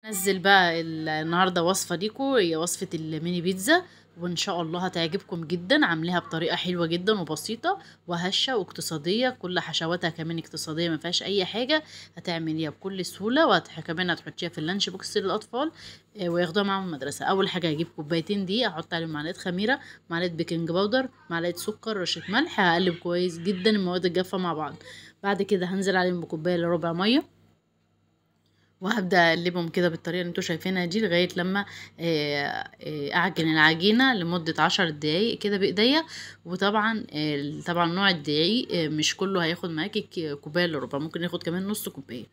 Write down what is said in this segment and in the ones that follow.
نزل بقى النهارده وصفه ليكو، هي وصفه الميني بيتزا، وان شاء الله هتعجبكم جدا. عاملاها بطريقه حلوه جدا وبسيطه وهشه واقتصاديه، كل حشواتها كمان اقتصاديه ما فيهاش اي حاجه. هتعمليها بكل سهوله، كمان هتحطيها في اللانش بوكس للاطفال وياخدوها معاهم المدرسه. اول حاجه هجيب كوبايتين دقيق، احط عليهم معلقه خميره، معلقه بيكنج باودر، معلقه سكر، رشه ملح. هقلب كويس جدا المواد الجافه مع بعض. بعد كده هنزل عليهم بكوبايه الا ربع ميه، وهبدأ اقلبهم كده بالطريقة اللي انتوا شايفينها دي لغاية لما اعجن العجينة لمدة 10 دقايق كده بايديا. وطبعا طبعا نوع الدقيق مش كله هياخد معاكي كوباية الا ربع، ممكن ياخد كمان نص كوباية.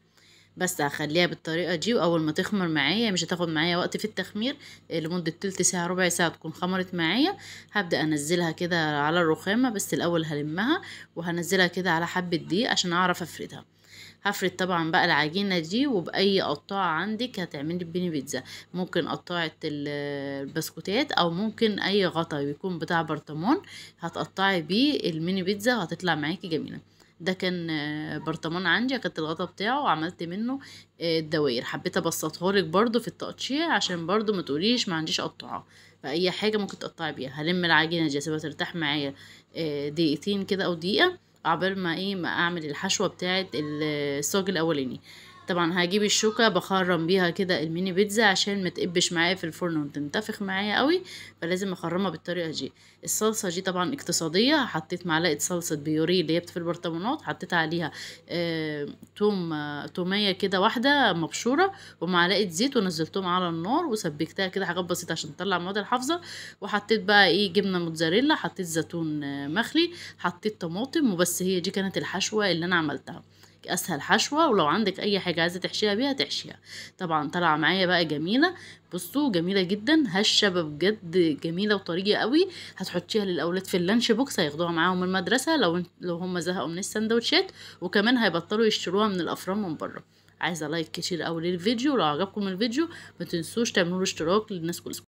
بس هخليها بالطريقة دي، واول ما تخمر معايا، مش هتاخد معايا وقت في التخمير، لمدة تلت ساعة ربع ساعة تكون خمرت معايا. هبدأ انزلها كده على الرخامة، بس الاول هلمها وهنزلها كده على حبة دقيق عشان اعرف افردها. هفرد طبعا بقى العجينة دي، وبأي قطاعة عندك هتعملي بيني بيتزا. ممكن قطاعة البسكوتات، او ممكن اي غطا يكون بتاع برطمان هتقطعي بيه الميني بيتزا وهتطلع معاكي جميلة. ده كان برطمان عندي، اخدت الغطا بتاعه وعملت منه الدواير. حبيت ابسطها لك برضو في التقطيع عشان برضو ما تقوليش ما عنديش قطاعه، فاي حاجه ممكن تقطعي بيها. هلم العجينه دي اسيبها ترتاح معايا دقيقتين كده او دقيقه، عقبال ما اعمل الحشوه بتاعه الصاج الاولاني. طبعا هجيب الشوكه بخرم بيها كده الميني بيتزا عشان ما تقبش معايا في الفرن وتنتفخ معايا قوي، فلازم اخرمها بالطريقه دي. الصلصه دي طبعا اقتصاديه، حطيت معلقه صلصه بيوري اللي هي في البرطمانات، حطيت عليها توميه كده واحده مبشوره ومعلقه زيت، ونزلتهم على النار وسبكتها كده حاجات بسيطه عشان تطلع المواد الحافظه. وحطيت بقى جبنه موتزاريلا، حطيت زيتون مخلي، حطيت طماطم، وبس. هي دي كانت الحشوه اللي انا عملتها، اسهل حشوه. ولو عندك اي حاجه عايزه تحشيها بيها تحشيها. طبعا طالعه معايا بقى جميله، بصوا جميله جدا، هشه بجد جميله وطريه قوي. هتحطيها للاولاد في اللانش بوكس، هياخدوها معاهم المدرسه لو هم زهقوا من السندوتشات، وكمان هيبطلوا يشتروها من الافران من بره. عايزه لايك كتير قوي للفيديو، ولو عجبكم الفيديو ما تنسوش تعملوا اشتراك للناس كلها.